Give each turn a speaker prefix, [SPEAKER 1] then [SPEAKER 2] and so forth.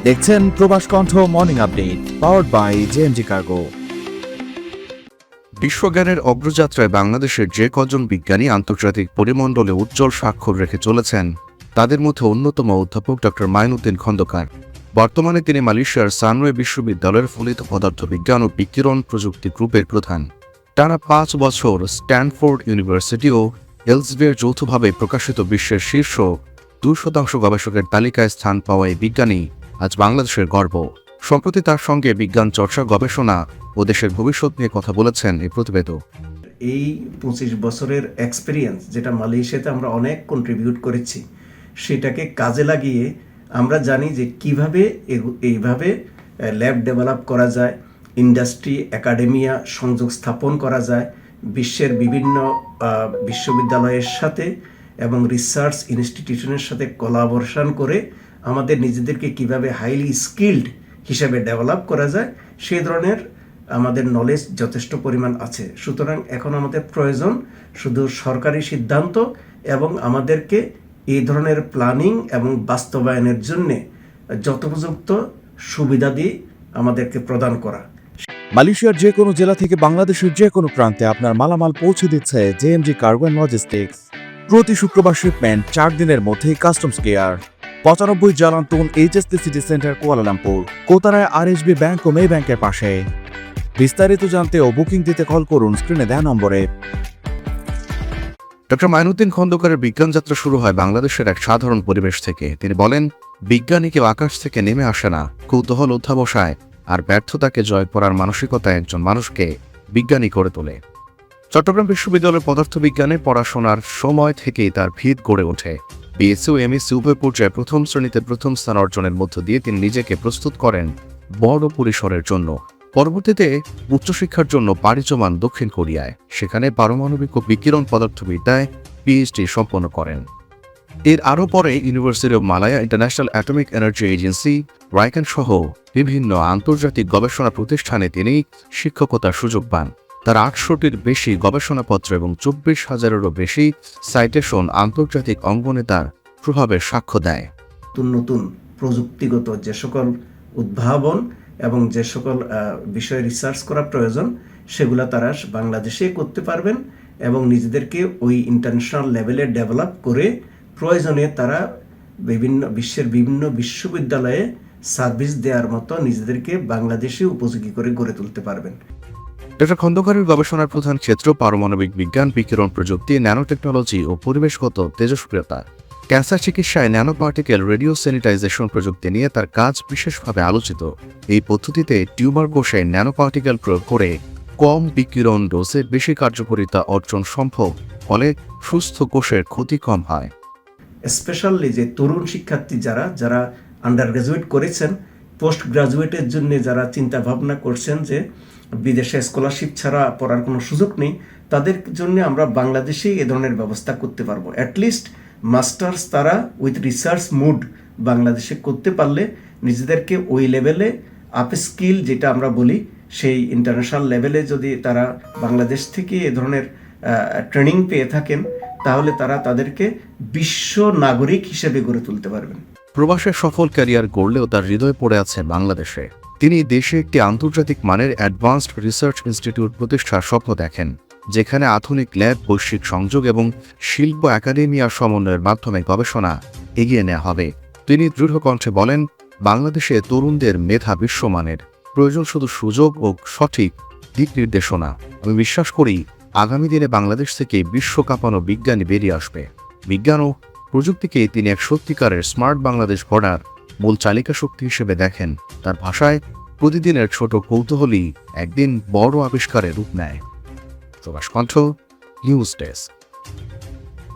[SPEAKER 1] দেখছেন Probash Kantha morning update powered by JMG cargo.
[SPEAKER 2] বিশ্বজ্ঞানের অগ্রযাত্রায় বাংলাদেশের যে কজন বিজ্ঞানী আন্তর্জাতিক পরিমণ্ডলে উজ্জ্বল স্বাক্ষর রেখে চলেছেন তাদের মধ্যে অন্যতম অধ্যাপক ডক্টর মাইনুদ্দিন খন্দকার। বর্তমানে তিনি মালয়েশিয়ার সানওয়ে বিশ্ববিদ্যালয়ের ফলিত পদার্থবিজ্ঞান ও বিকিরণ প্রযুক্তি গ্রুপের প্রধান। টানা 5 বছর স্ট্যানফোর্ড ইউনিভার্সিটি ও এলসভিয়ার যৌথভাবে প্রকাশিত বিশ্বের শীর্ষ 2% গবেষকের তালিকায় স্থান পাওয়া এই বিজ্ঞানী আজ বাংলাদেশের গর্ব। সম্প্রতি তার সঙ্গে বিজ্ঞান চর্চা, গবেষণা ও দেশের ভবিষ্যৎ নিয়ে কথা বলেছেন এই প্রতিবেদক।
[SPEAKER 3] এই 25 বছরের এক্সপিরিয়েন্স যেটা মালয়েশিয়াতে আমরা অনেক কন্ট্রিবিউট করেছি, সেটাকে কাজে লাগিয়ে আমরা জানি যে কিভাবে এইভাবে ল্যাব ডেভেলপ করা যায়, ইন্ডাস্ট্রি একাডেমিয়া সংযোগ স্থাপন করা যায় বিশ্বের বিভিন্ন বিশ্ববিদ্যালয়ের সাথে এবং রিসার্চ ইনস্টিটিউশনের সাথে কোলাবোরেশন করে আমাদের নিজেদেরকে কিভাবে হাইলি স্কিল্ড হিসেবে ডেভেলপ করা যায়, সেই ধরনের আমাদের নলেজ যথেষ্ট পরিমাণ আছে। সুতরাং এখন আমাদের প্রয়োজন শুধু সরকারি সিদ্ধান্ত এবং আমাদেরকে এই ধরনের প্ল্যানিং এবং বাস্তবায়নের জন্যে যথোপযুক্ত সুবিধাদি আমাদেরকে প্রদান করা।
[SPEAKER 1] মালয়েশিয়ার যে কোনো জেলা থেকে বাংলাদেশের যে কোনো প্রান্তে আপনার মালামাল পৌঁছে দিচ্ছে জেএমজি কার্গো অ্যান্ড লজিস্টিক্স। প্রতি শুক্রবার শিপমেন্ট, 4 দিনের মধ্যেই customs care. 95 Jalan Tun HST city centre, Kuala Lumpur, কোতারায় আরএসবি ব্যাংক ও মে ব্যাংকের পাশে। বিস্তারিত জানতে ও বুকিং দিতে কল করুন স্ক্রিনে দেওয়া নম্বরে।
[SPEAKER 2] ডক্টর মাইনুদ্দিন খন্দকারের বিজ্ঞান যাত্রা শুরু হয় বাংলাদেশের এক সাধারণ পরিবেশ থেকে। তিনি বলেন, বিজ্ঞানী কেউ আকাশ থেকে নেমে আসে না, কৌতূহল অধ্যাবসায় আর ব্যর্থতাকে জয় করার মানসিকতায় একজন মানুষকে বিজ্ঞানী করে তোলে। চট্টগ্রাম বিশ্ববিদ্যালয়ের পদার্থবিজ্ঞানে পড়াশোনার সময় থেকেই তার ভিত গড়ে ওঠে। বিএসসি ও এমএসসি উভয় পর্যায়ে প্রথম শ্রেণীতে প্রথম স্থান অর্জনের মধ্য দিয়ে তিনি নিজেকে প্রস্তুত করেন বড় পরিসরের জন্য। পরবর্তীতে উচ্চশিক্ষার জন্য পাড়ি জমান দক্ষিণ কোরিয়ায়, সেখানে পারমাণবিক ও বিকিরণ পদার্থবিদ্যায় পিএইচডি সম্পন্ন করেন। এর আরও পরে university of Malaya, international atomic energy agency, Riken সহ বিভিন্ন আন্তর্জাতিক গবেষণা প্রতিষ্ঠানে তিনি শিক্ষকতার সুযোগ পান। তার 800টির বেশি গবেষণাপত্র এবং 24,000-এরও বেশি সাইটেশন আন্তর্জাতিক অঙ্গনে তার প্রভাবের সাক্ষ্য দেয়।
[SPEAKER 3] নতুন প্রযুক্তিগত যে সকল উদ্ভাবন এবং যে সকল বিষয়ে রিসার্চ করা প্রয়োজন, সেগুলো তারা বাংলাদেশে করতে পারবেন এবং নিজেদেরকে ওই ইন্টারন্যাশনাল লেভেলে ডেভেলপ করে প্রয়োজনে তারা বিশ্বের বিভিন্ন বিশ্ববিদ্যালয়ে সার্ভিস দেওয়ার মতো নিজেদেরকে বাংলাদেশে উপযোগী করে গড়ে তুলতে পারবেন।
[SPEAKER 2] ডক্টর খন্দকারের গবেষণার প্রধান ক্ষেত্র পারমাণবিক বিজ্ঞান, বিকিরণ প্রযুক্তি, ন্যানো টেকনোলজি ও পরিবেশগত তেজস্ক্রিয়তা। ক্যান্সার চিকিৎসায় ন্যানো পার্টিকেল রেডিও স্যানিটাইজেশন প্রযুক্তি নিয়ে তার কাজ বিশেষভাবে আলোচিত। এই পদ্ধতিতে টিউমার কোষে ন্যানো পার্টিকেল প্রয়োগ করে কম বিকিরণ ডোজে বেশি কার্যকারিতা অর্জন সম্ভব, ফলে সুস্থ কোষের ক্ষতি কম হয়।
[SPEAKER 3] স্পেশালি যে তরুণ শিক্ষার্থী যারা আন্ডার গ্রাজুয়েট করেছেন, পোস্ট গ্রাজুয়েটের জন্য যারা চিন্তা ভাবনা করছেন যে বিদেশে স্কলারশিপ ছাড়া পড়ার কোনো সুযোগ নেই, তাদের জন্য আমরা বাংলাদেশেই এ ধরনের ব্যবস্থা করতে পারবো। অ্যাটলিস্ট মাস্টার্স তারা উইথ রিসার্চ মুড বাংলাদেশে করতে পারলে নিজেদেরকে ওই লেভেলে আপ স্কিল যেটা আমরা বলি, সেই ইন্টারন্যাশনাল লেভেলে যদি তারা বাংলাদেশ থেকে এ ধরনের ট্রেনিং পেয়ে থাকেন, তাহলে তারা তাদেরকে বিশ্ব নাগরিক হিসেবে গড়ে তুলতে পারবেন।
[SPEAKER 2] প্রবাসে সফল ক্যারিয়ার গড়লেও তার হৃদয় পড়ে আছে বাংলাদেশে। তিনি দেশে একটি আন্তর্জাতিক মানের অ্যাডভান্সড রিসার্চ ইনস্টিটিউট প্রতিষ্ঠার স্বপ্ন দেখেন, যেখানে আধুনিক ল্যাব, বৈশ্বিক সংযোগ এবং শিল্প একাডেমিয়া সমন্বয়ের মাধ্যমে গবেষণা এগিয়ে নেওয়া হবে। তিনি দৃঢ় কণ্ঠে বলেন, বাংলাদেশে তরুণদের মেধা বিশ্বমানের, প্রয়োজন শুধু সুযোগ ও সঠিক দিক নির্দেশনা। আমি বিশ্বাস করি আগামী দিনে বাংলাদেশ থেকে বিশ্ব কাঁপানো বিজ্ঞানী বেরিয়ে আসবে। বিজ্ঞান ও প্রযুক্তিকে তিনি এক সত্যিকারের স্মার্ট বাংলাদেশ গড়ার মূল চালিকা শক্তি হিসেবে দেখেন। তার ভাষায়, প্রতিদিনের ছোট কৌতূহলই একদিন বড় আবিষ্কারে রূপ নেয়। প্রবাস কণ্ঠ, নিউজ ডেস্ক।